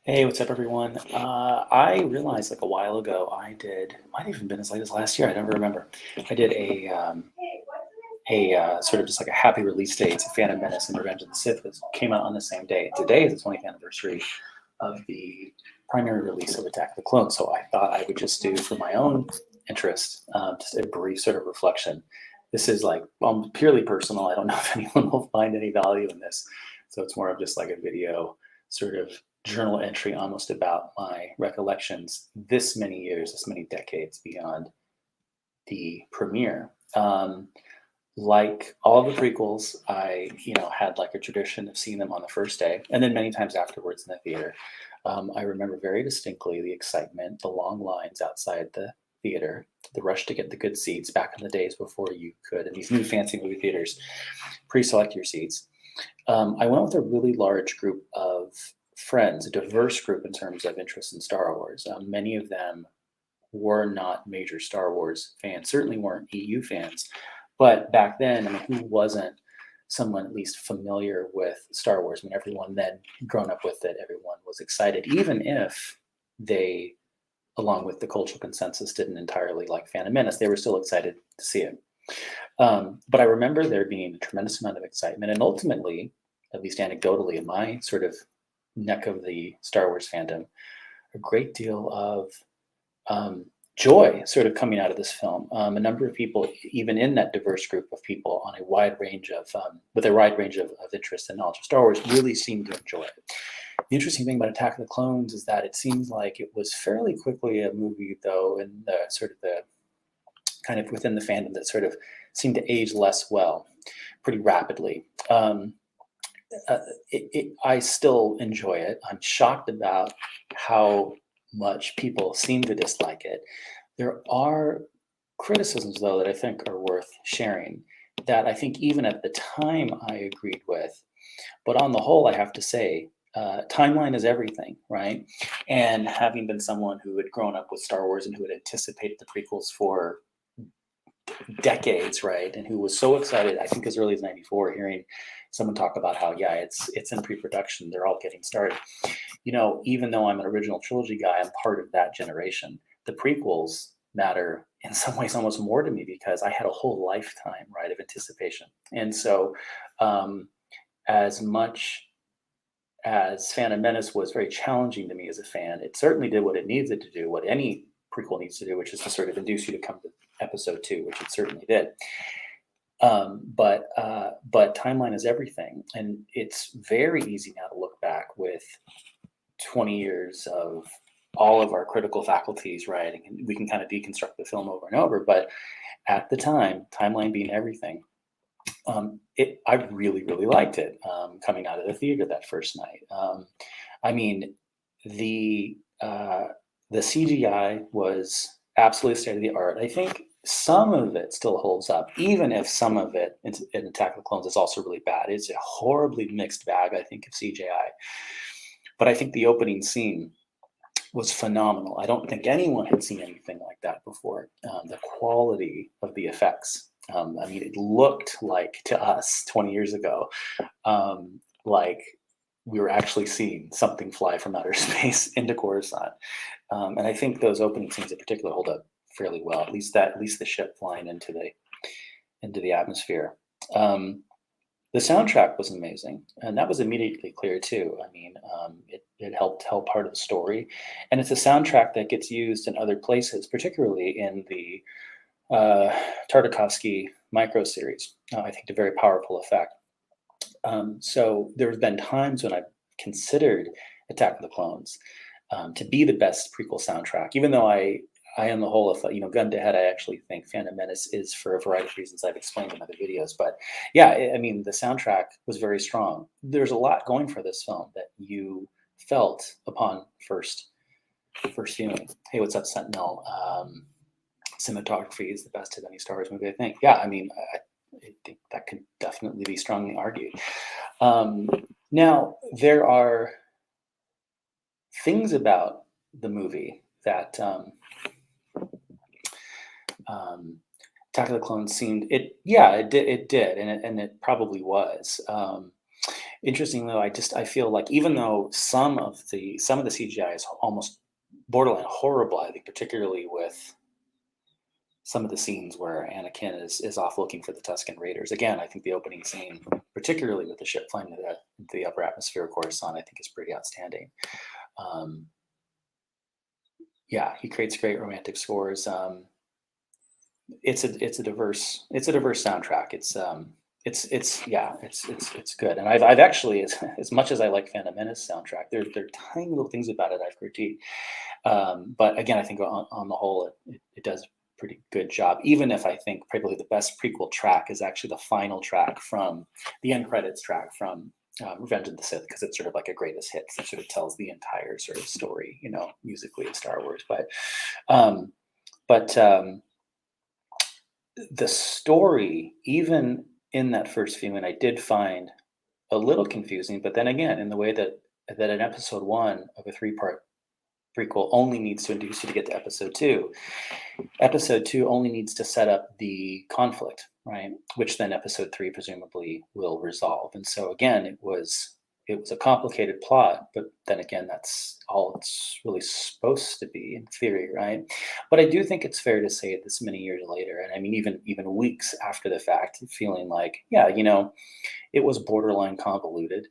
Hey, what's up, everyone? I realized like a while ago might have even been as late as last year. I don't remember. I did a sort of just like a happy release date to Phantom Menace and Revenge of the Sith that came out on the same day. Today is the 20th anniversary of the primary release of Attack of the Clones. So I thought I would just do, for my own interest, just a brief sort of reflection. This is like purely personal. I don't know if anyone will find any value in this. So it's more of just like a video sort of journal entry almost about my recollections this many years, this many decades beyond the premiere. Like all the prequels, I had like a tradition of seeing them on the first day, and then many times afterwards in the theater. I remember very distinctly the excitement, the long lines outside the theater, the rush to get the good seats back in the days before you could, in these new fancy movie theaters, pre-select your seats. I went with a really large group of friends, a diverse group in terms of interest in Star Wars. Many of them were not major Star Wars fans, certainly weren't EU fans. But back then, I mean, who wasn't someone at least familiar with Star Wars? I mean, everyone then grown up with it, everyone was excited, even if they, along with the cultural consensus, didn't entirely like Phantom Menace, they were still excited to see it. But I remember there being a tremendous amount of excitement, and ultimately, at least anecdotally, in my sort of neck of the Star Wars fandom, a great deal of joy sort of coming out of this film. A number of people, even in that diverse group of people, on a wide range of with a wide range of interest and knowledge of Star Wars, really seemed to enjoy it. The interesting thing about Attack of the Clones is that it seems like it was fairly quickly a movie, though, in the sort of the kind of within the fandom that sort of seemed to age less well pretty rapidly. Uh, I still enjoy it. I'm shocked about how much people seem to dislike it. There are criticisms, though, that I think are worth sharing that I think even at the time I agreed with. But on the whole, I have to say, timeline is everything, right? And having been someone who had grown up with Star Wars and who had anticipated the prequels for decades, right? And who was so excited, I think as early as '94, hearing someone talk about how, yeah, it's in pre-production, they're all getting started. Even though I'm an original trilogy guy, I'm part of that generation. The prequels matter in some ways almost more to me because I had a whole lifetime, right, of anticipation. And so, um, as much as Phantom Menace was very challenging to me as a fan, it certainly did what it needed to do, what any prequel needs to do, which is to sort of induce you to come to episode two, which it certainly did. But timeline is everything, and it's very easy now to look back with 20 years of all of our critical faculties, right? And we can kind of deconstruct the film over and over. But at the time, timeline being everything, I really, really liked it coming out of the theater that first night. I mean, the uh, the CGI was absolutely state of the art. I think some of it still holds up, even if some of it in Attack of the Clones is also really bad. It's a horribly mixed bag, I think, of CGI. But I think the opening scene was phenomenal. I don't think anyone had seen anything like that before. The quality of the effects. I mean, it looked like to us 20 years ago, like we were actually seeing something fly from outer space into Coruscant. And I think those opening scenes in particular hold up fairly well. At least the ship flying into the atmosphere. The soundtrack was amazing, and that was immediately clear too. I mean, it helped tell part of the story, and it's a soundtrack that gets used in other places, particularly in the Tartakovsky micro series. I think to very powerful effect. So there have been times when I've considered Attack of the Clones to be the best prequel soundtrack, even though I on the whole, if gun to head, I actually think Phantom Menace is, for a variety of reasons I've explained in other videos. But yeah, I mean, the soundtrack was very strong. There's a lot going for this film that you felt upon first viewing. Hey, what's up, Sentinel? Cinematography is the best of any Star Wars movie, I think. Yeah, I mean, I think that could definitely be strongly argued. Um, Now, there are things about the movie that um, Attack of the Clones seemed it. Yeah, it did, and it probably was. Interesting though, I feel like even though some of the CGI is almost borderline horrible, I think particularly with some of the scenes where Anakin is off looking for the Tusken Raiders. Again, I think the opening scene, particularly with the ship flying into the upper atmosphere of Coruscant, I think is pretty outstanding. Um, yeah, he creates great romantic scores. It's a diverse soundtrack. It's good. And I've actually, as much as I like Phantom Menace soundtrack, there are tiny little things about it I've critiqued. But again, I think on the whole, it does a pretty good job. Even if I think probably the best prequel track is actually the final track from the end credits track from Revenge of the Sith, because it's sort of like a greatest hits that sort of tells the entire sort of story, musically of Star Wars. Um, but the story, even in that first few, and I did find a little confusing. But then again, in the way that an episode one of a three-part prequel only needs to induce you to get to episode two. Episode two only needs to set up the conflict, right? Which then episode three presumably will resolve. And so again, it was a complicated plot, but then again, that's all it's really supposed to be in theory, right? But I do think it's fair to say this many years later, and I mean even weeks after the fact, feeling like, yeah, it was borderline convoluted.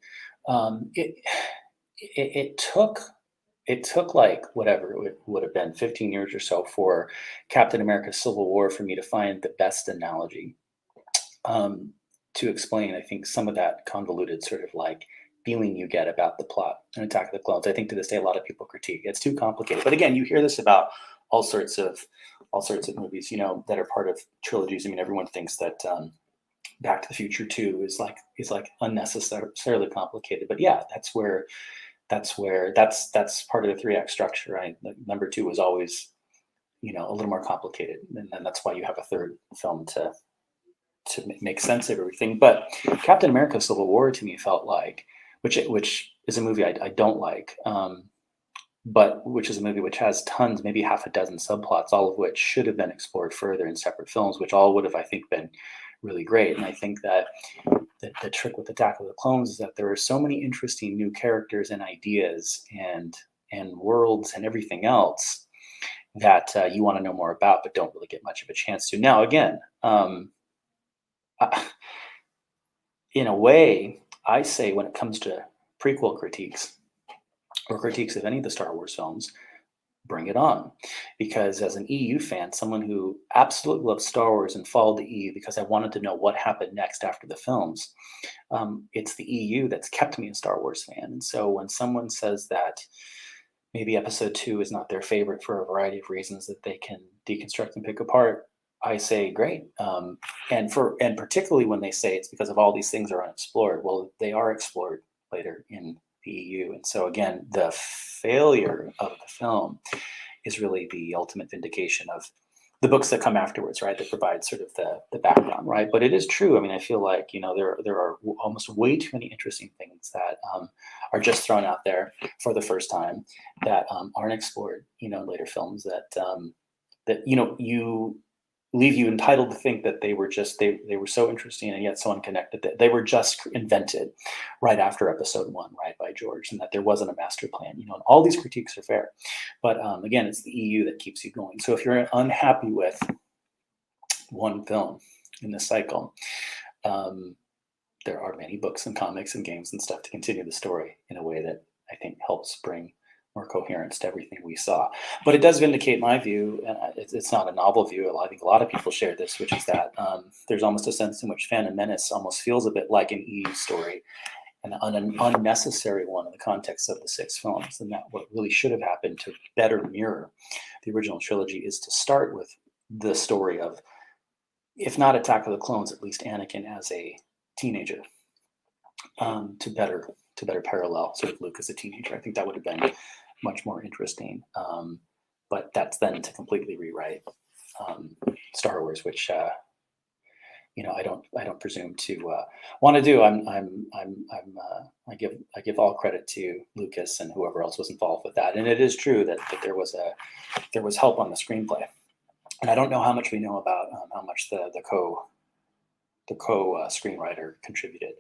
It took like whatever it would have been 15 years or so for Captain America Civil War for me to find the best analogy um, to explain, I think, some of that convoluted sort of like feeling you get about the plot in Attack of the Clones. I think to this day, a lot of people critique it's too complicated. But again, you hear this about all sorts of movies, that are part of trilogies. I mean, everyone thinks that Back to the Future 2 is like unnecessarily complicated. But yeah, that's part of the three act structure, right? Number two was always, a little more complicated, and then that's why you have a third film to make sense of everything. But Captain America: Civil War to me felt like, which is a movie I don't like, but which is a movie which has tons, maybe half a dozen subplots, all of which should have been explored further in separate films, which all would have, I think, been really great. And I think that the trick with Attack of the Clones is that there are so many interesting new characters and ideas and worlds and everything else that you want to know more about, but don't really get much of a chance to. Now, again, in a way, I say when it comes to prequel critiques or critiques of any of the Star Wars films, bring it on. Because as an EU fan, someone who absolutely loves Star Wars and followed the EU because I wanted to know what happened next after the films, it's the EU that's kept me a Star Wars fan. And so when someone says that maybe episode two is not their favorite for a variety of reasons that they can deconstruct and pick apart, I say great. And particularly when they say it's because of all these things are unexplored. Well, they are explored later in the EU. And so again, the failure of the film is really the ultimate vindication of the books that come afterwards, right? That provide sort of the background, right? But it is true. I mean, I feel like there are almost way too many interesting things that are just thrown out there for the first time that aren't explored, in later films that you leave you entitled to think that they were so interesting and yet so unconnected that they were just invented right after episode one, right, by George, and that there wasn't a master plan, and all these critiques are fair. But again, it's the EU that keeps you going. So if you're unhappy with one film in this cycle, there are many books and comics and games and stuff to continue the story in a way that I think helps bring more coherence to everything we saw. But it does vindicate my view, and it's not a novel view. I think a lot of people share this, which is that there's almost a sense in which Phantom Menace almost feels a bit like an EU story, and an unnecessary one in the context of the six films. And that what really should have happened to better mirror the original trilogy is to start with the story of, if not Attack of the Clones, at least Anakin as a teenager, to better parallel sort of Luke as a teenager. I think that would have been much more interesting. But that's then to completely rewrite Star Wars, which I don't presume to want to do. I give all credit to Lucas and whoever else was involved with that. And it is true that there was help on the screenplay. And I don't know how much we know about how much the co screenwriter contributed,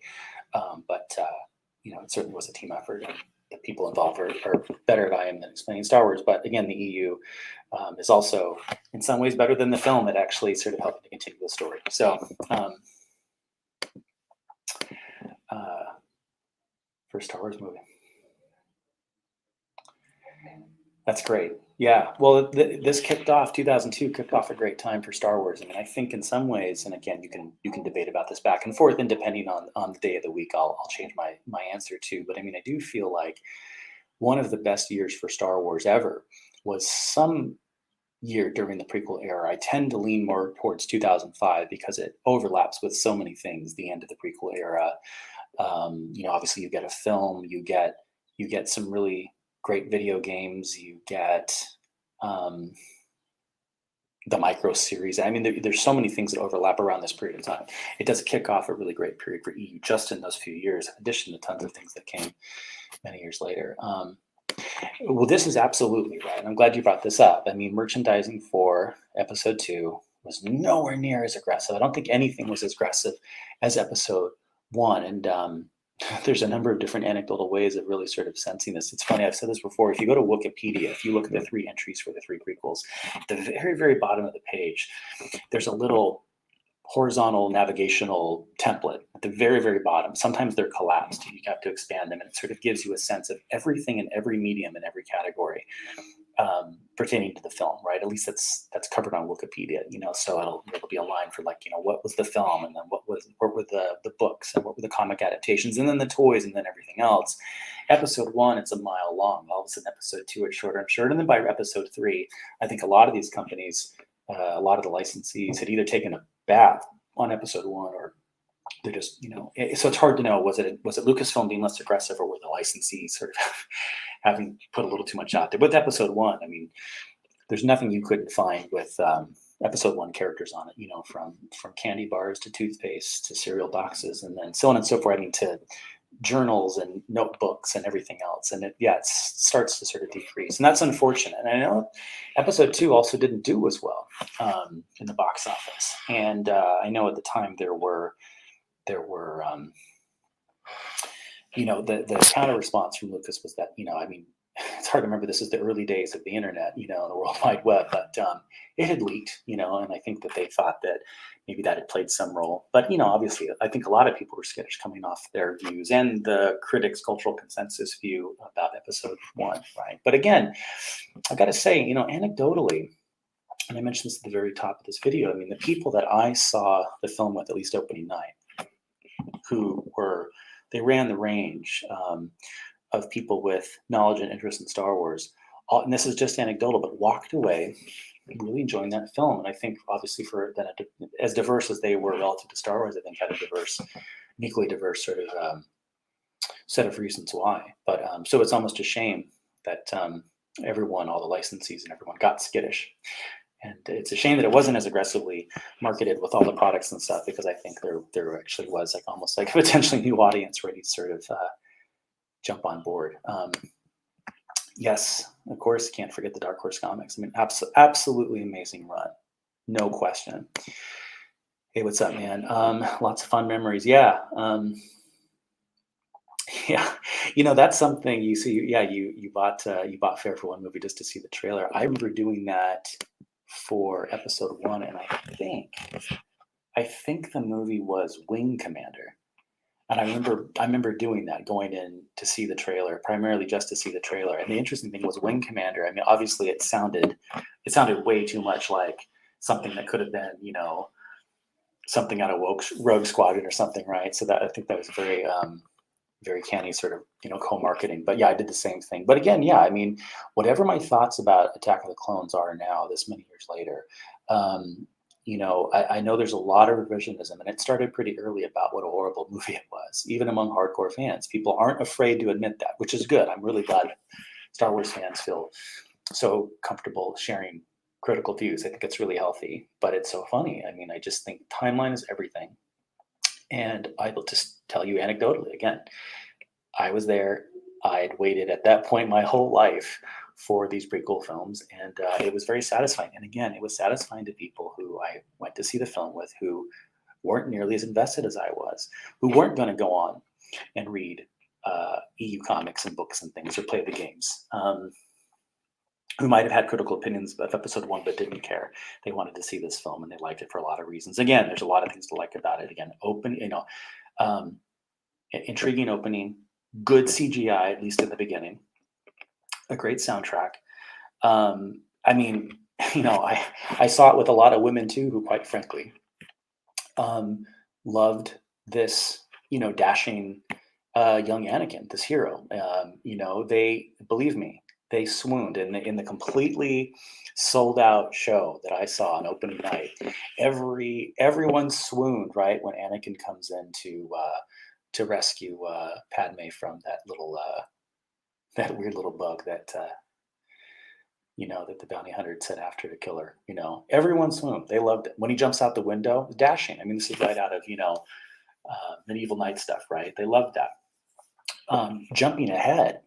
but it certainly was a team effort, and the people involved are better at I am than explaining Star Wars. But again, the EU is also in some ways better than the film at actually sort of helping to continue the story. So first Star Wars movie. That's great. Yeah. Well, this kicked off 2002. Kicked off a great time for Star Wars. I mean, I think in some ways, and again, you can debate about this back and forth, and depending on the day of the week, I'll change my answer too. But I mean, I do feel like one of the best years for Star Wars ever was some year during the prequel era. I tend to lean more towards 2005 because it overlaps with so many things. The end of the prequel era. Obviously, you get a film. You get some really great video games. You get the micro series. I mean, there's so many things that overlap around this period of time. It does kick off a really great period for EU just in those few years, in addition to tons of things that came many years later. Well, this is absolutely right. I'm glad you brought this up. I mean, merchandising for episode 2 was nowhere near as aggressive. I don't think anything was as aggressive as episode 1. And there's a number of different anecdotal ways of really sort of sensing this. It's funny, I've said this before. If you go to Wikipedia, if you look at the 3 entries for the 3 prequels, at the very, very bottom of the page, there's a little horizontal navigational template at the very, very bottom. Sometimes they're collapsed. You have to expand them, and it sort of gives you a sense of everything in every medium and every category pertaining to the film, right? At least that's covered on Wikipedia, so it'll be a line for like, what was the film, and then what were the books, and what were the comic adaptations, and then the toys, and then everything else. Episode 1, it's a mile long. All of a sudden, episode 2, it's shorter and shorter. And then by episode 3, I think a lot of these companies, a lot of the licensees had either taken a bath on episode 1, or they're just, so it's hard to know, was it Lucasfilm being less aggressive, or were the licensees sort of having put a little too much out there? With episode 1, I mean, there's nothing you couldn't find with episode 1 characters on it, from candy bars to toothpaste to cereal boxes, and then so on and so forth. I mean, to journals and notebooks and everything else. And it starts to sort of decrease, and that's unfortunate. And I know episode 2 also didn't do as well in the box office. And I know at the time there were the counter response from Lucas was that, I mean, it's hard to remember, this is the early days of the internet, the World Wide Web, but it had leaked, and I think that they thought that maybe that had played some role. But, obviously, I think a lot of people were skittish coming off their views and the critics' cultural consensus view about episode 1, right? But again, I got to say, anecdotally, and I mentioned this at the very top of this video, I mean, the people that I saw the film with, at least opening night, they ran the range of people with knowledge and interest in Star Wars. And this is just anecdotal, but walked away really enjoying that film. And I think, obviously, for that, as diverse as they were relative to Star Wars, I think had an equally diverse sort of set of reasons why. But so it's almost a shame that everyone, all the licensees and everyone, got skittish. And it's a shame that it wasn't as aggressively marketed with all the products and stuff, because I think there actually was almost like a potentially new audience ready to sort of jump on board. Yes, of course, can't forget the Dark Horse comics. I mean, absolutely amazing run, no question. Hey, what's up, man? Lots of fun memories. Yeah. Yeah, that's something you see. Yeah, you bought Fair for One movie just to see the trailer. I remember doing that for episode 1, and I think the movie was Wing Commander. And I remember doing that, going in to see the trailer, primarily just to see the trailer. And the interesting thing was Wing Commander. I mean, obviously it sounded way too much like something that could have been, something out of Rogue Squadron or something, right? So that, I think that was very, very canny sort of, co-marketing. But yeah, I did the same thing. But again, yeah, I mean, whatever my thoughts about Attack of the Clones are now, this many years later, I know there's a lot of revisionism, and it started pretty early about what a horrible movie it was, even among hardcore fans. People aren't afraid to admit that, which is good. I'm really glad Star Wars fans feel so comfortable sharing critical views. I think it's really healthy, but it's so funny. I mean, I just think timeline is everything. And I will just tell you anecdotally, again, I was there. I'd waited at that point my whole life for these prequel films, and it was very satisfying. And again, it was satisfying to people who I went to see the film with, who weren't nearly as invested as I was, who weren't going to go on and read EU comics and books and things, or play the games, who might have had critical opinions of episode 1 but didn't care. They wanted to see this film and they liked it for a lot of reasons. Again, there's a lot of things to like about it. Again, intriguing opening, good CGI, at least in the beginning, a great soundtrack. I mean, I saw it with a lot of women too, who quite frankly loved this, dashing young Anakin, this hero. They, believe me, they swooned in the completely sold out show that I saw on opening night. Everyone swooned right when Anakin comes in to rescue Padme from that weird little bug that that the bounty hunter had sent after to kill her. Everyone swooned. They loved it. When he jumps out the window, dashing. I mean, this is right out of medieval knight stuff, right? They loved that. Jumping ahead,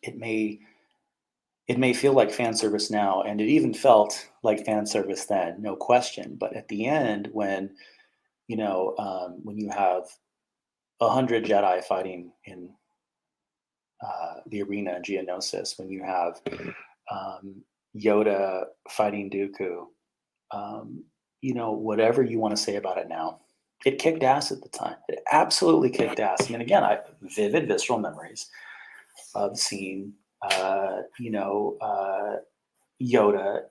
it may feel like fan service now, and it even felt like fan service then, no question. But at the end, when you have 100 Jedi fighting in the arena in Geonosis, when you have Yoda fighting Dooku, whatever you want to say about it now, it kicked ass at the time. It absolutely kicked ass. I mean, again, I vivid, visceral memories of seeing, Yoda,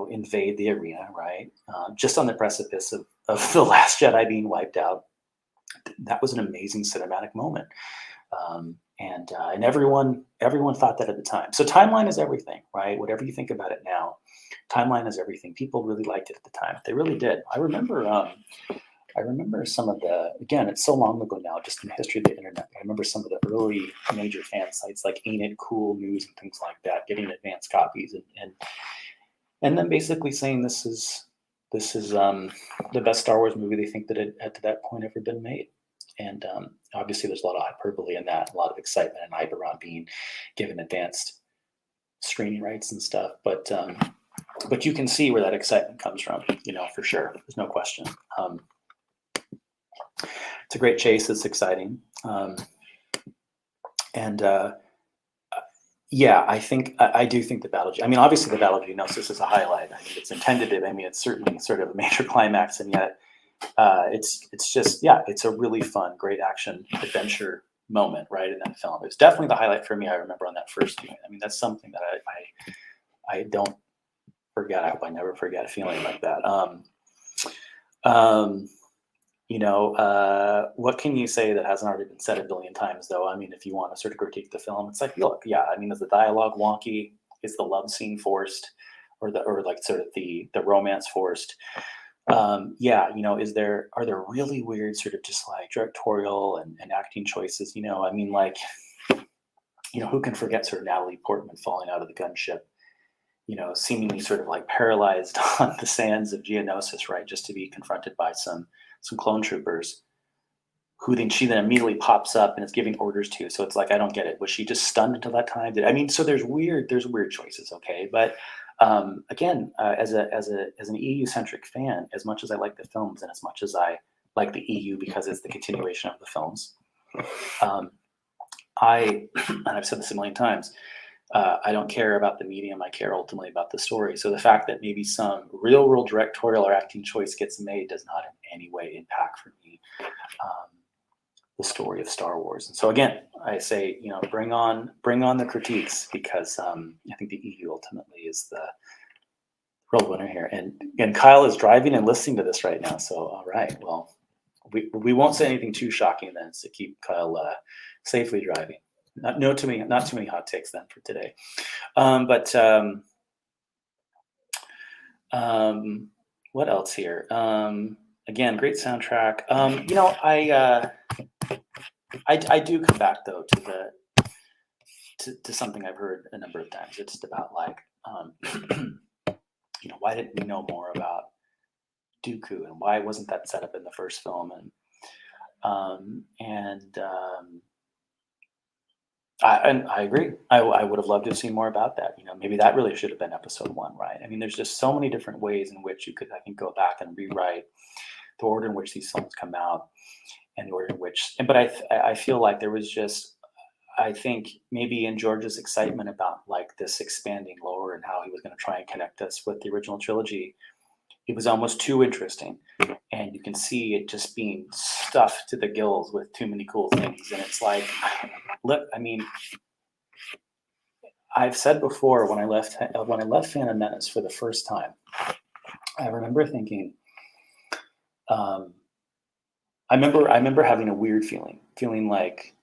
invade the arena, right? Just on the precipice of The Last Jedi being wiped out. That was an amazing cinematic moment. And everyone thought that at the time. So timeline is everything, right? Whatever you think about it now, timeline is everything. People really liked it at the time. They really did. I remember some of the, again, it's so long ago now, just in the history of the internet. I remember some of the early major fan sites like Ain't It Cool News and things like that, getting advanced copies and then basically saying this is the best Star Wars movie they think that had to that point ever been made. And obviously there's a lot of hyperbole in that, a lot of excitement and hype around being given advanced screening rights and stuff. But you can see where that excitement comes from, for sure. There's no question. It's a great chase. It's exciting. I do think the Battle. I mean, obviously the Battle of Geonosis is a highlight. I think it's intended to. I mean, it's certainly sort of a major climax, and yet it's just, it's a really fun, great action adventure moment right in that film. It's definitely the highlight for me. I remember on that first viewing. I mean, that's something that I don't forget. I hope I never forget a feeling like that. What can you say that hasn't already been said a billion times, though? I mean, if you want to sort of critique the film, it's like, look, I mean, is the dialogue wonky? Is the love scene forced, or like sort of the romance forced? Are there really weird sort of just like directorial and acting choices? I mean, like, who can forget sort of Natalie Portman falling out of the gunship, seemingly sort of like paralyzed on the sands of Geonosis, right? Just to be confronted by some clone troopers who she then immediately pops up and is giving orders to. So it's like, I don't get it. Was she just stunned until that time? So there's weird choices. Okay. But again, as an EU-centric fan, as much as I like the films and as much as I like the EU because it's the continuation of the films, and I've said this a million times, I don't care about the medium. I care ultimately about the story. So the fact that maybe some real world directorial or acting choice gets made does not in any way impact for me the story of Star Wars. And so again, I say, bring on the critiques, because I think the EU ultimately is the real winner here. And Kyle is driving and listening to this right now. So all right, well, we won't say anything too shocking then, to keep Kyle safely driving. Not too many hot takes then for today. What else here? Again, great soundtrack. I do come back though to something I've heard a number of times. It's about like, why didn't we know more about Dooku, and why wasn't that set up in the first film? I agree. I would have loved to have seen more about that. Maybe that really should have been episode 1, right? I mean, there's just so many different ways in which you could, I think, go back and rewrite the order in which these films come out. and the order in which. But I feel like there was just, I think maybe in George's excitement about like this expanding lore and how he was going to try and connect us with the original trilogy, it was almost too interesting, and you can see it just being stuffed to the gills with too many cool things. And it's like, look, I mean, I've said before when I left Phantom Menace for the first time, I remember thinking, I remember having a weird feeling like,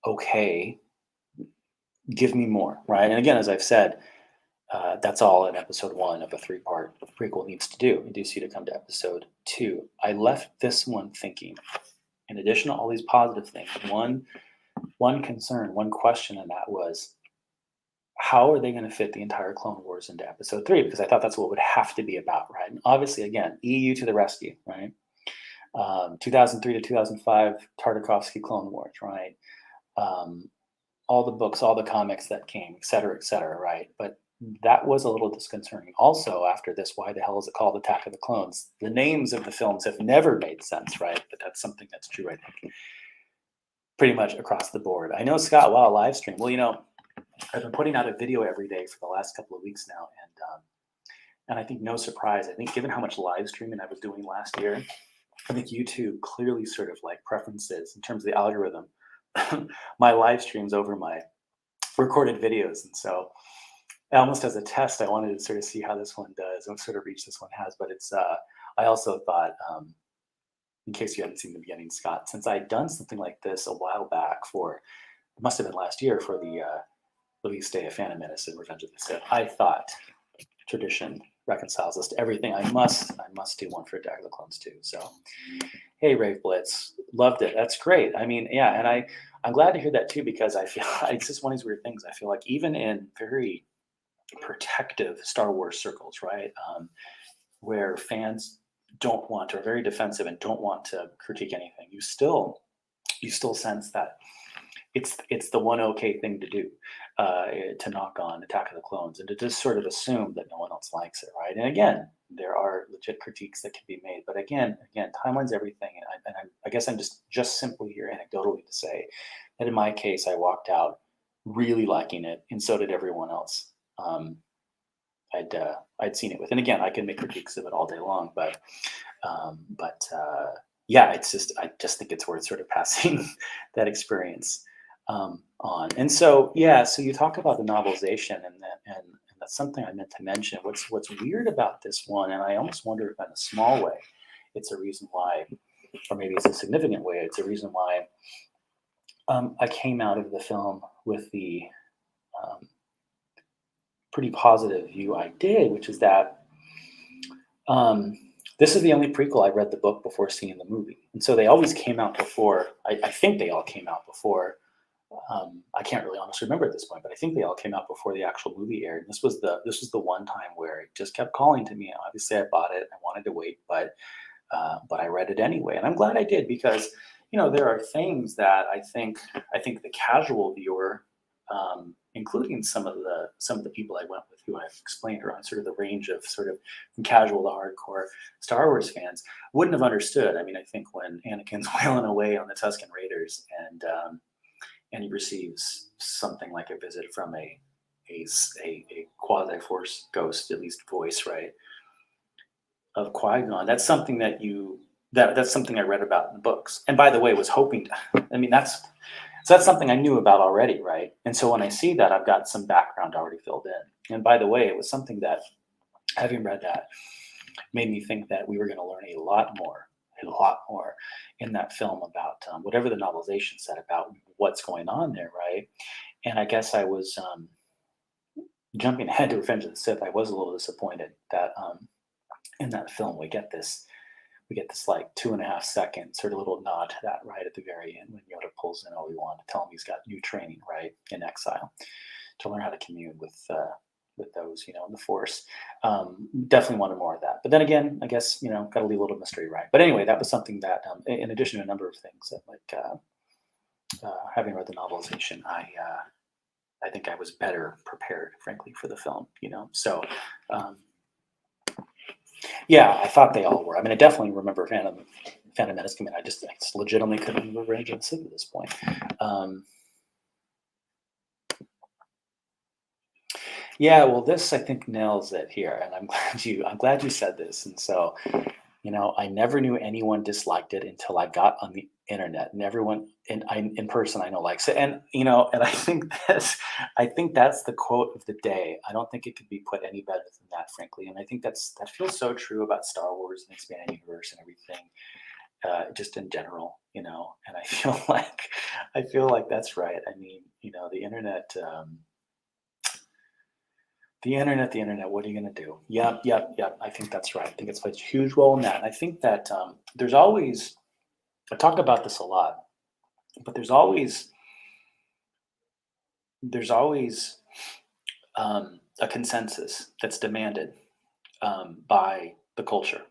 okay, give me more, right? And again, as I've said, that's all in episode 1 of a 3-part prequel needs to do. Induce you to come to episode 2. I left this one thinking, in addition to all these positive things, one concern, one question, and that was, how are they going to fit the entire Clone Wars into episode 3? Because I thought that's what it would have to be about, right? And obviously, again, EU to the rescue, right? 2003 to 2005, Tartakovsky Clone Wars, right? All the books, all the comics that came, et cetera, right? But that was a little disconcerting. Also, after this, why the hell is it called Attack of the Clones? The names of the films have never made sense, right? But that's something that's true, I think, pretty much across the board. I know, Scott, wow, live stream. Well, I've been putting out a video every day for the last couple of weeks now, and I think no surprise. I think given how much live streaming I was doing last year, I think YouTube clearly sort of like preferences in terms of the algorithm my live streams over my recorded videos. And so almost as a test, I wanted to sort of see how this one does, what sort of reach this one has. But it's, I also thought, in case you hadn't seen the beginning, Scott, since I'd done something like this a while back it must have been last year for the release day of Phantom Menace and Revenge of the Sith, I thought tradition reconciles us to everything. I must do one for Attack of the Clones too. So, hey, Rave Blitz, loved it. That's great. I mean, yeah, and I'm glad to hear that too, because I feel it's just one of these weird things. I feel like even in very protective Star Wars circles, right, where fans don't want, or are very defensive and don't want to critique anything, you still sense that it's the one okay thing to do, to knock on Attack of the Clones and to just sort of assume that no one else likes it, right? And again, there are legit critiques that can be made, but again, timeline's everything, and I guess I'm just simply here anecdotally to say that in my case, I walked out really liking it, and so did everyone else. I'd seen it with, and again, I can make critiques of it all day long, but yeah, I just think it's worth sort of passing that experience on. And so, yeah, so you talk about the novelization, and that's something I meant to mention. What's weird about this one, and I almost wonder if in a small way, it's a reason why, or maybe it's a significant way, it's a reason why I came out of the film with the pretty positive view I did, which is that this is the only prequel I read the book before seeing the movie. And so they always came out before, I think they all came out before, I can't really honestly remember at this point, but I think they all came out before the actual movie aired. And this was the one time where it just kept calling to me. Obviously I bought it, I wanted to wait, but I read it anyway. And I'm glad I did, because, there are things that I think the casual viewer, including some of the people I went with who I've explained around sort of the range of sort of from casual to hardcore Star Wars fans, wouldn't have understood. I mean, I think when Anakin's wailing away on the Tusken Raiders and he receives something like a visit from a quasi Force ghost, at least voice, right, of Qui-Gon, that's something that's something I read about in the books. And by the way, was hoping to, I mean, that's something I knew about already, right? And so when I see that, I've got some background already filled in. And by the way, it was something that, having read that, made me think that we were going to learn a lot more in that film about whatever the novelization said about what's going on there, right? And I guess I was jumping ahead to Revenge of the Sith. I was a little disappointed that in that film we get this like 2.5 second sort of little nod to that right at the very end when Yoda pulls in Obi-Wan to tell him he's got new training, right, in exile, to learn how to commune with those, in the Force. Definitely wanted more of that. But then again, I guess, got to leave a little mystery, right? But anyway, that was something that, in addition to a number of things that, like having read the novelization, I think I was better prepared, frankly, for the film, So, yeah, I thought they all were. I mean, I definitely remember Phantom Phantom Menace came in, I just legitimately couldn't remember Revenge of the Sith at this point. Yeah, well, this I think nails it here, and I'm glad you said this. And so, I never knew anyone disliked it until I got on the internet, and everyone in person I know likes it. And and I think that's the quote of the day. I don't think it could be put any better than that, frankly. And I think that feels so true about Star Wars and expanded universe and everything, just in general. And I feel like that's right. I mean, the internet. The internet, what are you going to do? Yep, yep, yep. I think that's right. I think it's played a huge role in that. And I think that I talk about this a lot, but there's always a consensus that's demanded by the culture.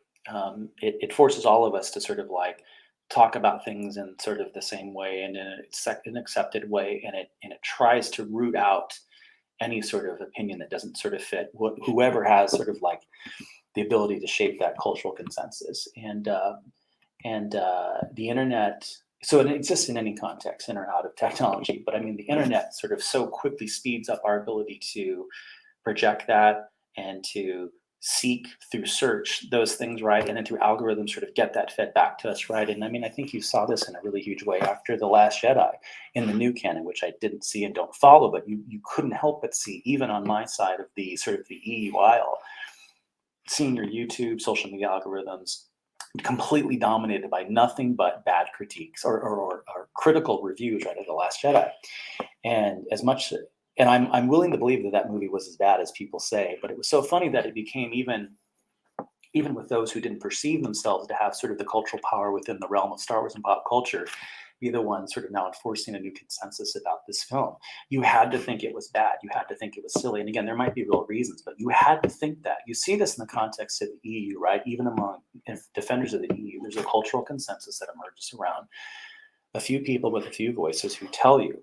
It forces all of us to sort of like talk about things in sort of the same way and in an accepted way, and it tries to root out any sort of opinion that doesn't sort of fit whoever has sort of like the ability to shape that cultural consensus. And the internet, so it exists in any context, in or out of technology, but I mean the internet sort of so quickly speeds up our ability to project that and to seek through search those things, right, and then through algorithms sort of get that fed back to us, right. And I mean, I think you saw this in a really huge way after The Last Jedi in the new canon, which I didn't see and don't follow, but you couldn't help but see, even on my side of the sort of the EU aisle, seeing your YouTube social media algorithms completely dominated by nothing but bad critiques or critical reviews, right, of The Last Jedi. And as much, and I'm willing to believe that movie was as bad as people say, but it was so funny that it became, even with those who didn't perceive themselves to have sort of the cultural power within the realm of Star Wars and pop culture, be the one sort of now enforcing a new consensus about this film. You had to think it was bad. You had to think it was silly. And again, there might be real reasons, but you had to think that. You see this in the context of the EU, right? Even among defenders of the EU, there's a cultural consensus that emerges around a few people with a few voices who tell you,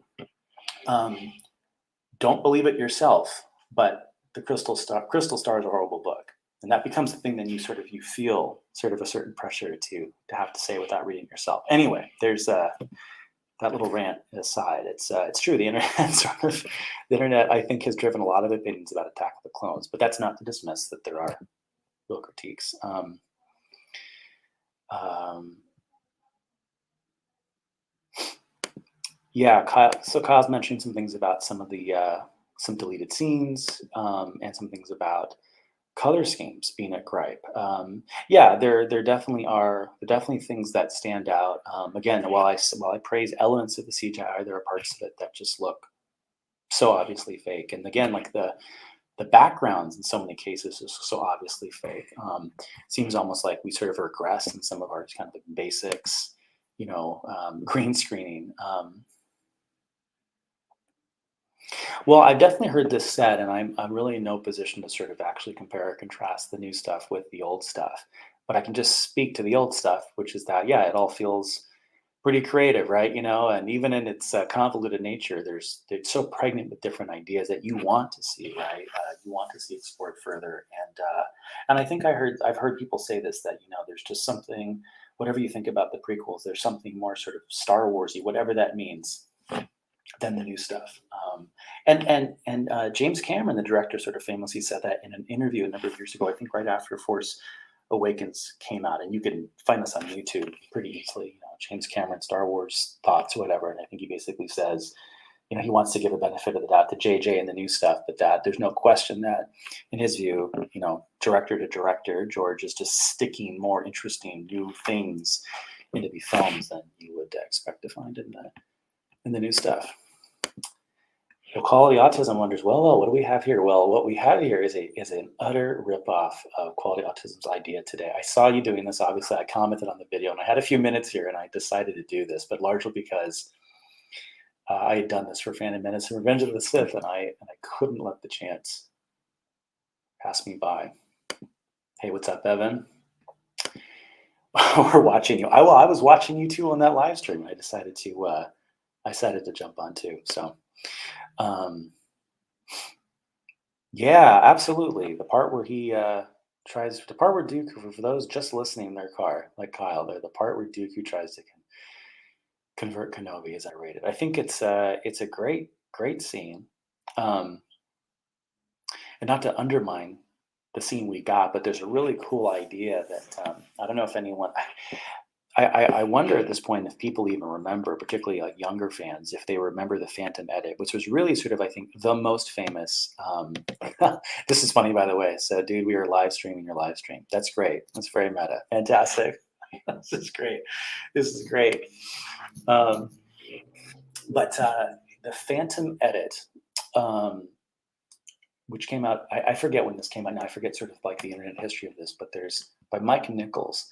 don't believe it yourself, but the Crystal Star is a horrible book. And that becomes the thing. Then you feel sort of a certain pressure to have to say without reading yourself. Anyway, there's that little rant aside. It's true. The internet I think has driven a lot of opinions about Attack of the Clones, but that's not to dismiss that there are real critiques. Yeah, Kyle. So Kyle's mentioning some things about some of the some deleted scenes, and some things about color schemes being a gripe. Yeah, there definitely are. There are definitely things that stand out. Again, while I praise elements of the CGI, there are parts of it that just look so obviously fake. And again, like the backgrounds in so many cases is so obviously fake. Seems almost like we sort of regress in some of our kind of like basics, green screening. Well, I've definitely heard this said, and I'm really in no position to sort of actually compare or contrast the new stuff with the old stuff. But I can just speak to the old stuff, which is that, yeah, it all feels pretty creative, right? And even in its convoluted nature, it's so pregnant with different ideas that you want to see, right? You want to see explored further, and I think I've heard people say this, that there's just something, whatever you think about the prequels, there's something more sort of Star Warsy, whatever that means, than the new stuff. And James Cameron, the director, sort of famously said that in an interview a number of years ago, I think right after Force Awakens came out, and you can find this on YouTube pretty easily. James Cameron, Star Wars thoughts, whatever. And I think he basically says, he wants to give a benefit of the doubt to JJ and the new stuff, but that there's no question that, in his view, director to director, George is just sticking more interesting new things into the films than you would expect to find in the new stuff. Quality Autism wonders, well, what do we have here? Well, what we have here is an utter ripoff of Quality Autism's idea today. I saw you doing this. Obviously, I commented on the video, and I had a few minutes here, and I decided to do this, but largely because I had done this for Phantom Menace and Revenge of the Sith, and I couldn't let the chance pass me by. Hey, what's up, Evan? We're watching you. I was watching you too on that live stream. I decided to jump on too. So. Yeah, absolutely. The part where he tries the part where Dooku, for those just listening in their car, like Kyle, they're the part where Dooku tries to convert Kenobi, as I rated. I think it's a great scene. Um, and not to undermine the scene we got, but there's a really cool idea that I don't know if anyone. I wonder at this point if people even remember, particularly like younger fans, if they remember the Phantom Edit, which was really sort of, I think, the most famous. This is funny, by the way. So, dude, we are live streaming your live stream. That's great. That's very meta. Fantastic. This is great. This is great. Um, but the Phantom Edit, um, which came out, I forget when this came out now. I forget sort of like the internet history of this, but there's by Mike Nichols.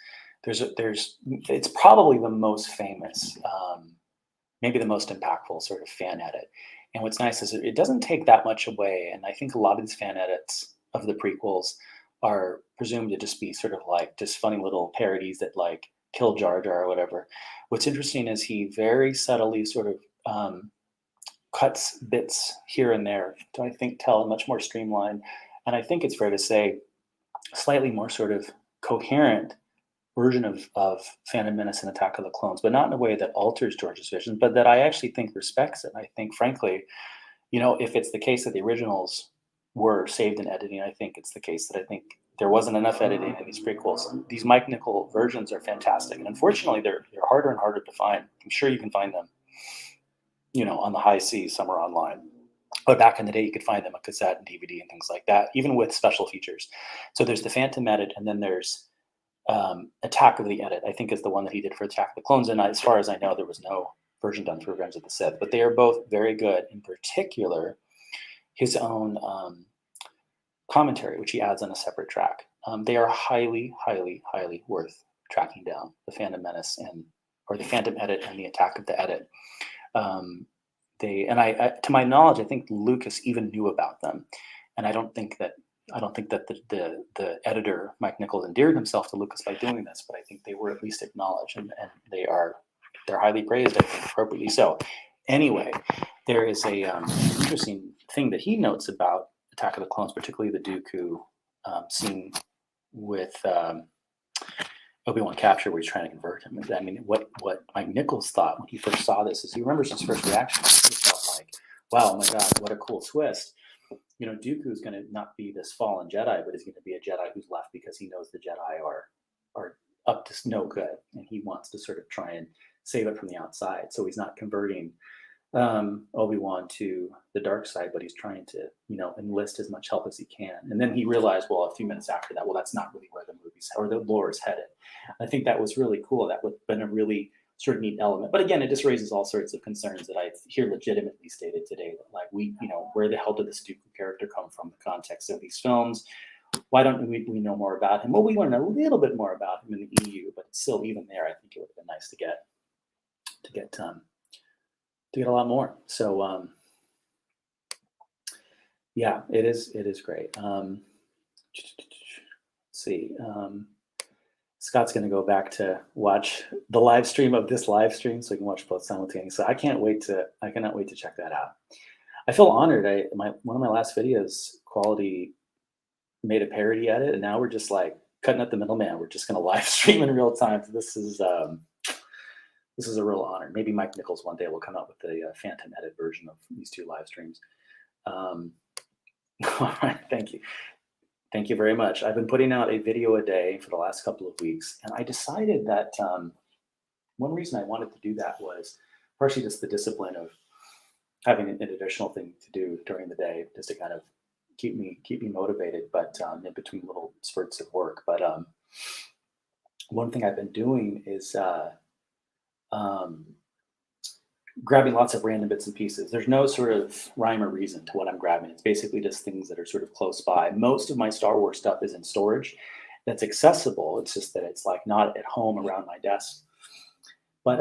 It's probably the most famous, maybe the most impactful sort of fan edit. And what's nice is it doesn't take that much away. And I think a lot of these fan edits of the prequels are presumed to just be sort of like just funny little parodies that like kill Jar Jar or whatever. What's interesting is he very subtly sort of cuts bits here and there to, I think, tell a much more streamlined, and I think it's fair to say, slightly more sort of coherent version of Phantom Menace and Attack of the Clones, but not in a way that alters George's vision, but that I actually think respects it. I think, frankly, if it's the case that the originals were saved in editing, I think it's the case that I think there wasn't enough editing in these prequels. These Mike Nichol versions are fantastic, and unfortunately, they're harder and harder to find. I'm sure you can find them on the high seas somewhere online. But back in the day, you could find them on cassette and DVD and things like that, even with special features. So there's the Phantom Edit, and then there's Attack of the Edit, I think is the one that he did for Attack of the Clones. And as far as I know, there was no version done for Revenge of the Sith. But they are both very good. In particular, his own commentary, which he adds on a separate track. They are highly, highly, highly worth tracking down. The Phantom Menace or the Phantom Edit and the Attack of the Edit. To my knowledge, I think Lucas even knew about them, and I don't think that the editor Mike Nichols endeared himself to Lucas by doing this, but I think they were at least acknowledged, and they're highly praised, I think, appropriately so. Anyway, there is a interesting thing that he notes about Attack of the Clones, particularly the Dooku scene with Obi-Wan capture, where he's trying to convert him. I mean, what Mike Nichols thought when he first saw this is he remembers his first reaction. He felt like, wow, oh my God, what a cool twist. Dooku is going to not be this fallen Jedi, but he's going to be a Jedi who's left because he knows the Jedi are up to no good, and he wants to sort of try and save it from the outside. So he's not converting Obi-Wan to the dark side, but he's trying to, enlist as much help as he can. And then he realized, well, a few minutes after that, well, that's not really where the movie's or the lore is headed. I think that was really cool. That would have been a really sort of neat element. But again, it just raises all sorts of concerns that I hear legitimately stated today. That like where the hell did this Dooku character come from? The context of these films. Why don't we know more about him? Well, we want to know a little bit more about him in the EU, but still, even there, I think it would have been nice to get a lot more. So yeah, it is great. Let's see. Scott's going to go back to watch the live stream of this live stream so he can watch both simultaneously. I cannot wait to check that out. I feel honored. One of my last videos, Quality made a parody at it, and now we're just like cutting out the middleman. We're just going to live stream in real time. So this is a real honor. Maybe Mike Nichols one day will come out with the Phantom Edit version of these two live streams. All right, thank you. Thank you very much. I've been putting out a video a day for the last couple of weeks, and I decided that one reason I wanted to do that was partially just the discipline of having an additional thing to do during the day, just to kind of keep me motivated, but in between little spurts of work. But one thing I've been doing is grabbing lots of random bits and pieces. There's no sort of rhyme or reason to what I'm grabbing. It's basically just things that are sort of close by. Most of my Star Wars stuff is in storage that's accessible. It's just that it's like not at home around my desk. But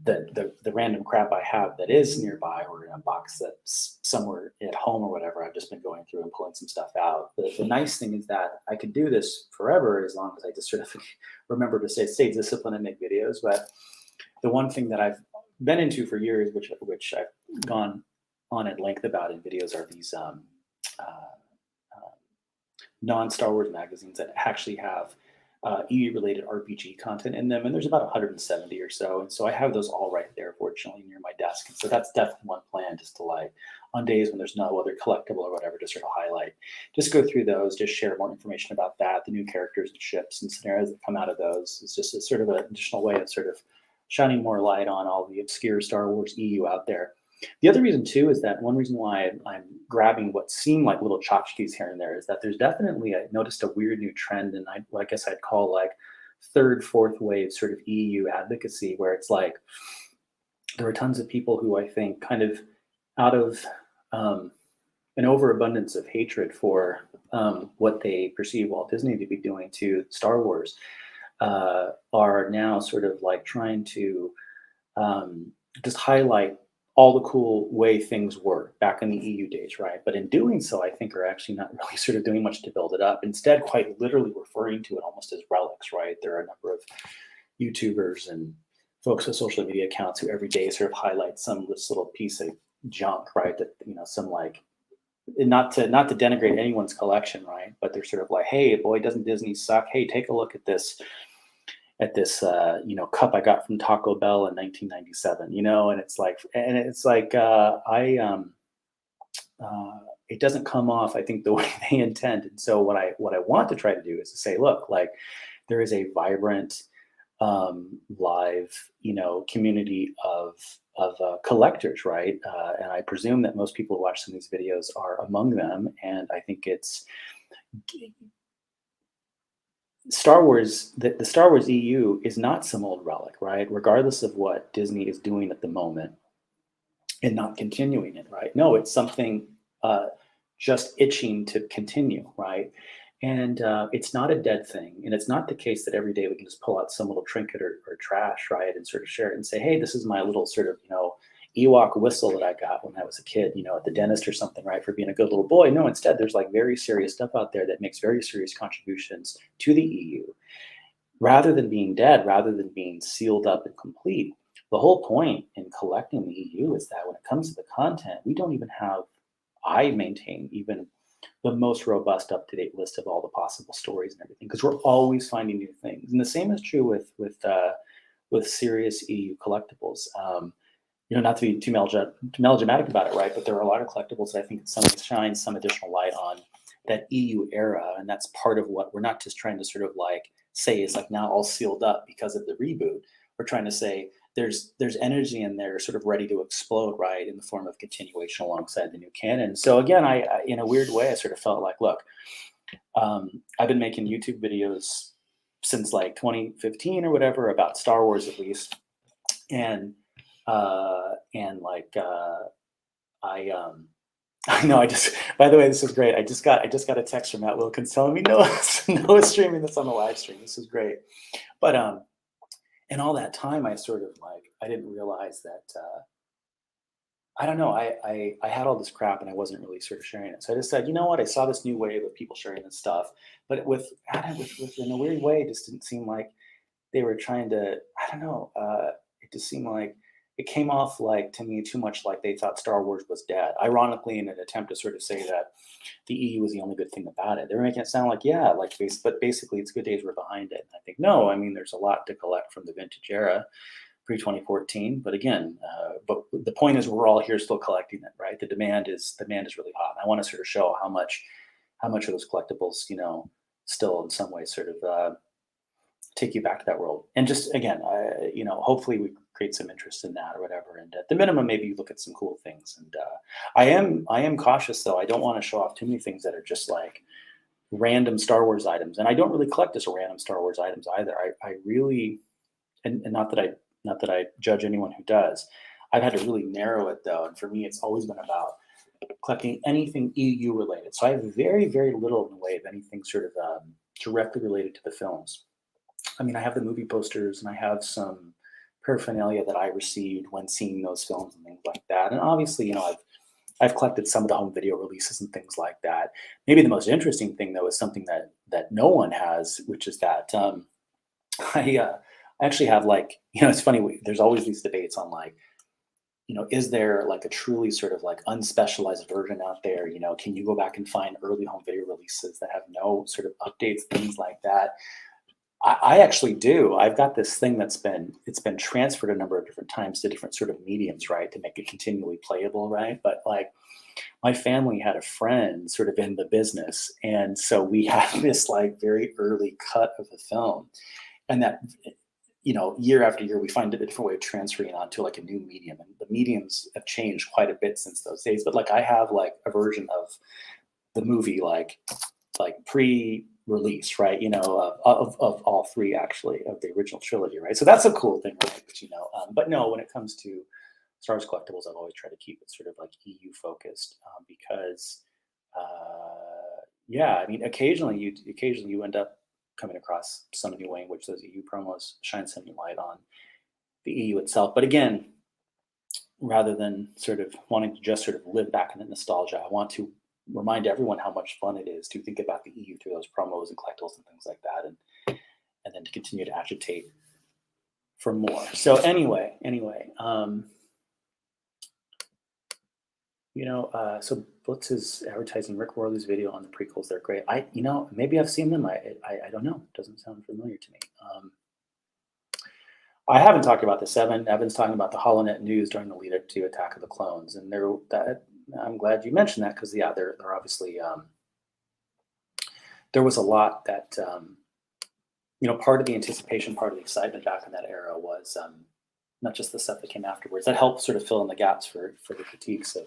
the random crap I have that is nearby or in a box that's somewhere at home or whatever, I've just been going through and pulling some stuff out. The nice thing is that I could do this forever as long as I just sort of remember to stay disciplined and make videos. But the one thing that I've been into for years, which I've gone on at length about in videos, are these non-Star Wars magazines that actually have EU-related RPG content in them, and there's about 170 or so. And so I have those all right there, fortunately, near my desk. And so that's definitely one plan, just to like on days when there's no other collectible or whatever, to sort of highlight, just go through those, just share more information about that, the new characters and ships and scenarios that come out of those. It's just a sort of an additional way of sort of shining more light on all the obscure Star Wars EU out there. The other reason too is that one reason why I'm grabbing what seem like little tchotchkes here and there is that there's definitely, I noticed a weird new trend, and I guess I'd call like third, fourth wave sort of EU advocacy, where it's like there are tons of people who I think kind of out of an overabundance of hatred for what they perceive Walt Disney to be doing to Star Wars, are now sort of like trying to just highlight all the cool way things were back in the EU days, right? But in doing so, I think are actually not really sort of doing much to build it up. Instead, quite literally referring to it almost as relics, right? There are a number of YouTubers and folks with social media accounts who every day sort of highlight some this little piece of junk, right? That, you know, some like, not to denigrate anyone's collection, right? But they're sort of like, hey, boy, doesn't Disney suck? Hey, take a look at this cup I got from Taco Bell in 1997, and it's like, it doesn't come off, I think, the way they intend. And so what I want to try to do is to say, look, like there is a vibrant, live, community of collectors, right? And I presume that most people who watch some of these videos are among them. And I think it's Star Wars, the Star Wars EU is not some old relic, right? Regardless of what Disney is doing at the moment and not continuing it, right? No, it's something just itching to continue, right? And it's not a dead thing. And it's not the case that every day we can just pull out some little trinket or trash, right? And sort of share it and say, hey, this is my little sort of, Ewok whistle that I got when I was a kid, at the dentist or something, right? For being a good little boy. No, instead, there's like very serious stuff out there that makes very serious contributions to the EU. Rather than being dead, rather than being sealed up and complete, the whole point in collecting the EU is that when it comes to the content, we don't even have, I maintain, even the most robust, up-to-date list of all the possible stories and everything, because we're always finding new things. And the same is true with serious EU collectibles. Not to be too melodramatic about it, right? But there are a lot of collectibles that I think something shines some additional light on that EU era, and that's part of what we're not just trying to sort of like say is like now all sealed up because of the reboot. We're trying to say there's energy in there, sort of ready to explode, right, in the form of continuation alongside the new canon. So again, I in a weird way, I sort of felt like, look, I've been making YouTube videos since like 2015 or whatever about Star Wars, at least, and I know, by the way, this is great. I just got a text from Matt Wilkins telling me Noah's streaming this on the live stream. This is great. But in all that time, I sort of like, I didn't realize that, I don't know, I had all this crap and I wasn't really sort of sharing it. So I just said, you know what, I saw this new wave of people sharing this stuff, but with in a weird way, it just didn't seem like they were trying to, I don't know, it just seemed like it came off like, to me, too much like they thought Star Wars was dead. Ironically, in an attempt to sort of say that the EU was the only good thing about it. They're making it sound like, yeah, like, but basically it's good days were behind it. And I think, no, I mean, there's a lot to collect from the vintage era, pre-2014. But again, but the point is we're all here still collecting it, right? The demand is really hot. And I want to sort of show how much of those collectibles, still in some ways sort of take you back to that world. And just again, hopefully we create some interest in that or whatever. And at the minimum, maybe you look at some cool things. And I am cautious though. I don't want to show off too many things that are just like random Star Wars items. And I don't really collect just random Star Wars items either. I really, and not that I judge anyone who does. I've had to really narrow it though. And for me, it's always been about collecting anything EU related. So I have very, very little in the way of anything sort of directly related to the films. I mean, I have the movie posters and I have some paraphernalia that I received when seeing those films and things like that. And obviously, I've collected some of the home video releases and things like that. Maybe the most interesting thing though is something that no one has, which is that I actually have like, it's funny, there's always these debates on like, is there like a truly sort of like unspecialized version out there? Can you go back and find early home video releases that have no sort of updates, things like that? I actually do. I've got this thing it's been transferred a number of different times to different sort of mediums, right, to make it continually playable, right? But like my family had a friend sort of in the business, and so we had this like very early cut of the film, and that year after year we find a different way of transferring it onto like a new medium, and the mediums have changed quite a bit since those days. But like I have like a version of the movie like pre-release, right? Of all three actually of the original trilogy, right? So that's a cool thing, right? But no, when it comes to Star Wars collectibles, I've always tried to keep it sort of like EU focused, because, yeah, I mean, occasionally you end up coming across some new way in which those EU promos shine some new light on the EU itself. But again, rather than sort of wanting to just sort of live back in the nostalgia, I want to remind everyone how much fun it is to think about the EU through those promos and collectibles and things like that, and then to continue to agitate for more. So anyway, so Blitz is advertising Rick Worley's video on the prequels. They're great. Maybe I've seen them. I don't know. It doesn't sound familiar to me. I haven't talked about the 7. Evan's talking about the HoloNet news during the lead up to Attack of the Clones, and I'm glad you mentioned that, because yeah, they're obviously there was a lot that part of the anticipation, part of the excitement back in that era was not just the stuff that came afterwards. That helped sort of fill in the gaps for the critiques of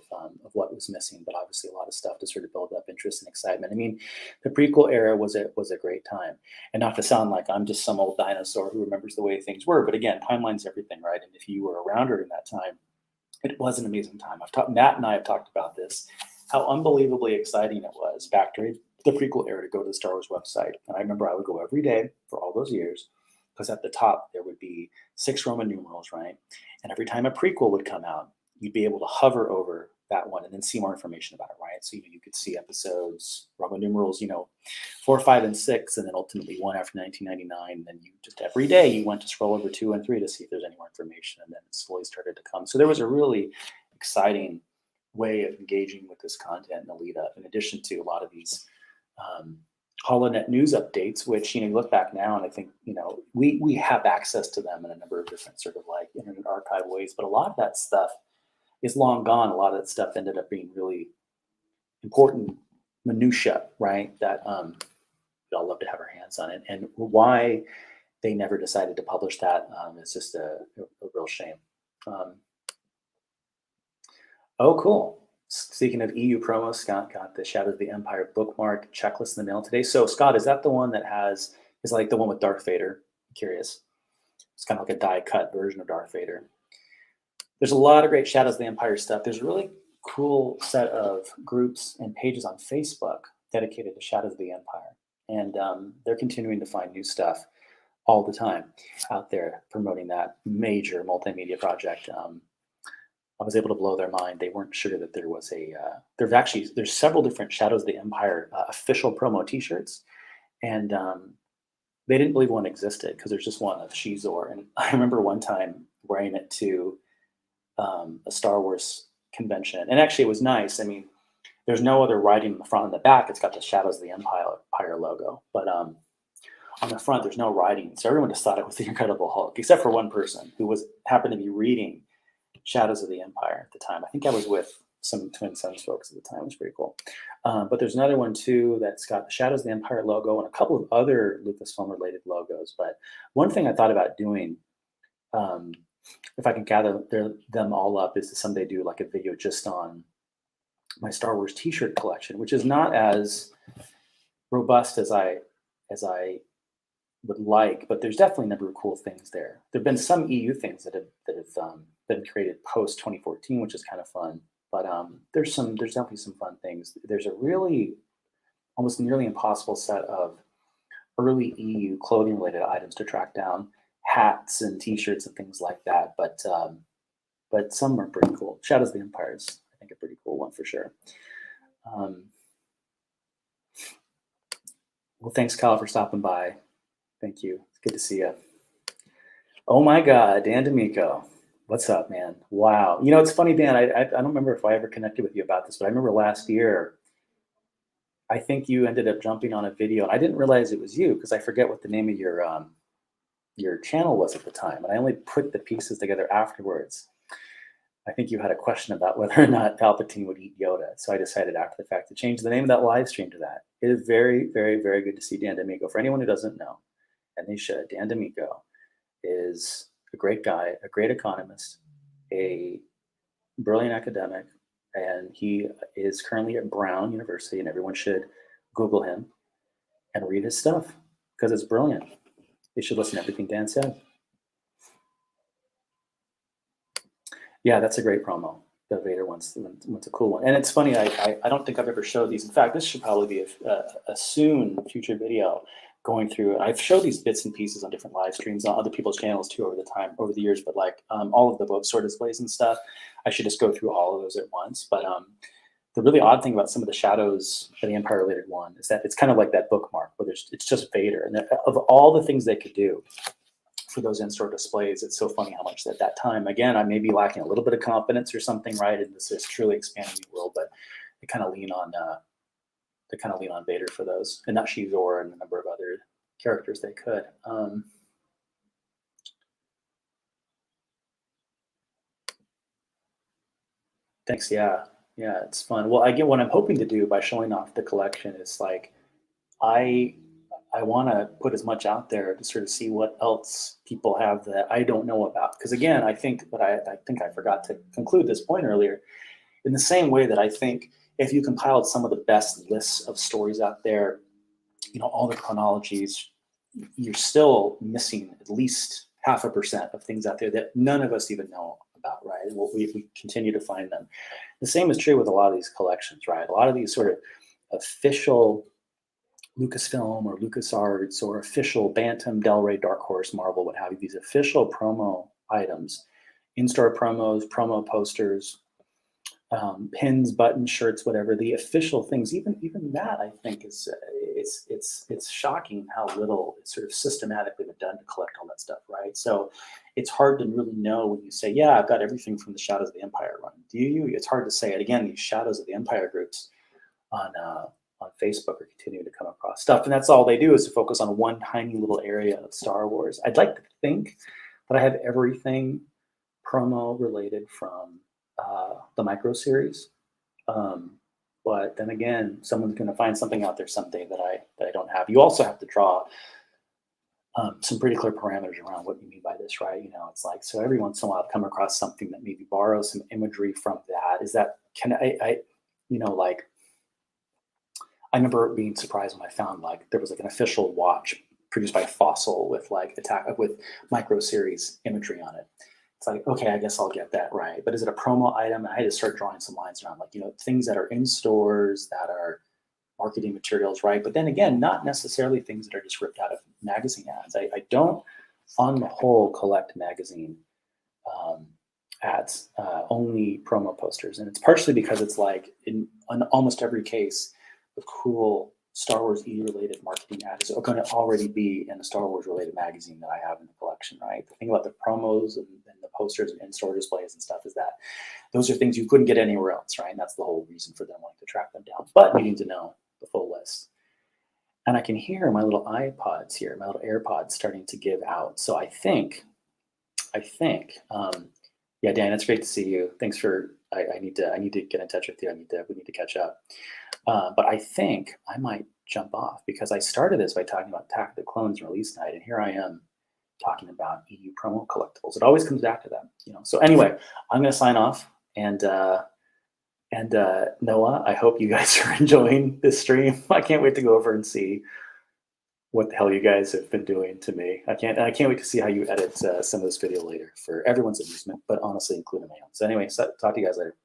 what was missing, but obviously a lot of stuff to sort of build up interest and excitement. I mean, the prequel era was a great time, and not to sound like I'm just some old dinosaur who remembers the way things were, but again, timeline's everything, right? And if you were around during that time, it was an amazing time. Matt and I have talked about this, how unbelievably exciting it was back during the prequel era to go to the Star Wars website. And I remember I would go every day for all those years, because at the top there would be 6 Roman numerals, right? And every time a prequel would come out, you'd be able to hover over that one and then see more information about it, right? So you could see episodes, Roman numerals, 4, 5, and 6, and then ultimately 1 after 1999. And then you just every day you went to scroll over 2 and 3 to see if there's any more information, and then it slowly started to come. So there was a really exciting way of engaging with this content in the lead up, in addition to a lot of these HoloNet news updates, which you look back now and I think we have access to them in a number of different sort of like Internet Archive ways, but a lot of that stuff is long gone. A lot of that stuff ended up being really important minutia, right? That we'd all love to have our hands on it, and why they never decided to publish that is just a real shame. Oh, cool. Speaking of EU promos, Scott got the Shadow of the Empire bookmark checklist in the mail today. So, Scott, is that the one that is like the one with Darth Vader? I'm curious. It's kind of like a die-cut version of Darth Vader. There's a lot of great Shadows of the Empire stuff. There's a really cool set of groups and pages on Facebook dedicated to Shadows of the Empire. And they're continuing to find new stuff all the time out there promoting that major multimedia project. I was able to blow their mind. They weren't sure that there was there's several different Shadows of the Empire official promo T-shirts, and they didn't believe one existed because there's just one of Shizor. And I remember one time wearing it to a Star Wars convention, and actually it was nice. I mean, there's no other writing in the front and the back. It's got the Shadows of the Empire logo, but on the front there's no writing, so everyone just thought it was the Incredible Hulk, except for one person who happened to be reading Shadows of the Empire at the time. I think I was with some Twin Suns folks at the time. It was pretty cool. But there's another one too that's got the Shadows of the Empire logo and a couple of other Lucasfilm related logos. But one thing I thought about doing, if I can gather them all up, is to someday do like a video just on my Star Wars T-shirt collection, which is not as robust as I would like, but there's definitely a number of cool things there. There've been some EU things that have been created post 2014, which is kind of fun. But there's definitely some fun things. There's a really almost nearly impossible set of early EU clothing related items to track down, hats and T-shirts and things like that. But some are pretty cool. Shadows of the Empire is, I think, a pretty cool one for sure. Well, thanks, Kyle, for stopping by. Thank you. It's good to see you. Oh my God, Dan D'Amico. What's up, man? Wow. You know, it's funny, Dan. I don't remember if I ever connected with you about this, but I remember last year, I think you ended up jumping on a video, and I didn't realize it was you because I forget what the name of your channel was at the time, and I only put the pieces together afterwards. I think you had a question about whether or not Palpatine would eat Yoda, so I decided after the fact to change the name of that live stream to that. It is very, very, very good to see Dan D'Amico. For anyone who doesn't know, and they should, Dan D'Amico is a great guy, a great economist, a brilliant academic, and he is currently at Brown University, and everyone should Google him and read his stuff because it's brilliant. You should listen to everything Dan said. Yeah, that's a great promo. The Vader one's a cool one, and it's funny. I don't think I've ever showed these. In fact, this should probably be a soon future video going through. I've showed these bits and pieces on different live streams on other people's channels too over the years. But like all of the bookstore displays and stuff, I should just go through all of those at once. But the really odd thing about some of the Shadows of the Empire related one is that it's kind of like that bookmark where it's just Vader, and of all the things they could do for those in-store displays, it's so funny how much at that time, again, I may be lacking a little bit of confidence or something, right? And this is truly expanding the world, but they kind of lean on Vader for those, and not Shizor and a number of other characters they could. Thanks. Yeah, it's fun. Well, I get what I'm hoping to do by showing off the collection is like I I want to put as much out there to sort of see what else people have that I don't know about. Because again, I think, but I think I forgot to conclude this point earlier. In the same way that I think if you compiled some of the best lists of stories out there, all the chronologies, you're still missing at least 0.5% of things out there that none of us even know about, right? And we continue to find them. The same is true with a lot of these collections, right? A lot of these sort of official Lucasfilm or LucasArts or official Bantam, Del Rey, Dark Horse, Marvel, what have you, these official promo items, in-store promos, promo posters, pins, buttons, shirts, whatever, the official things, even that I think is it's shocking how little it's sort of systematically been done to collect all that stuff, right? So it's hard to really know when you say, yeah, I've got everything from the Shadows of the Empire run. Do you? It's hard to say it. Again, these Shadows of the Empire groups on Facebook are continuing to come across stuff, and that's all they do is to focus on one tiny little area of Star Wars. I'd like to think that I have everything promo related from the micro series, but then again, someone's going to find something out there someday that I don't have. You also have to draw some pretty clear parameters around what you mean by this, right? It's like, so every once in a while I've come across something that maybe borrows some imagery from that. Is that, can I like, I remember being surprised when I found like there was like an official watch produced by Fossil with like with micro series imagery on it. It's like, okay, I guess I'll get that right. But is it a promo item? I had to start drawing some lines around like, things that are in stores that are marketing materials, right? But then again, not necessarily things that are just ripped out of magazine ads. I don't, on the whole, collect magazine ads, only promo posters. And it's partially because it's like in almost every case, the cool Star Wars related marketing ad is going to already be in a Star Wars related magazine that I have in the collection, right? The thing about the promos and the posters and in-store displays and stuff is that those are things you couldn't get anywhere else, right? And that's the whole reason for them wanting to track them down, but needing to know the full list. And I can hear my little iPods here, my little AirPods starting to give out. So I think, yeah, Dan, it's great to see you. Thanks for, I need to get in touch with you. We need to catch up. But I think I might jump off because I started this by talking about Attack of the Clones release night, and here I am talking about EU promo collectibles. It always comes back to that, So anyway, I'm going to sign off, and Noah, I hope you guys are enjoying this stream. I can't wait to go over and see what the hell you guys have been doing to me. I can't wait to see how you edit some of this video later for everyone's amusement, but honestly, including my own. So anyway, talk to you guys later.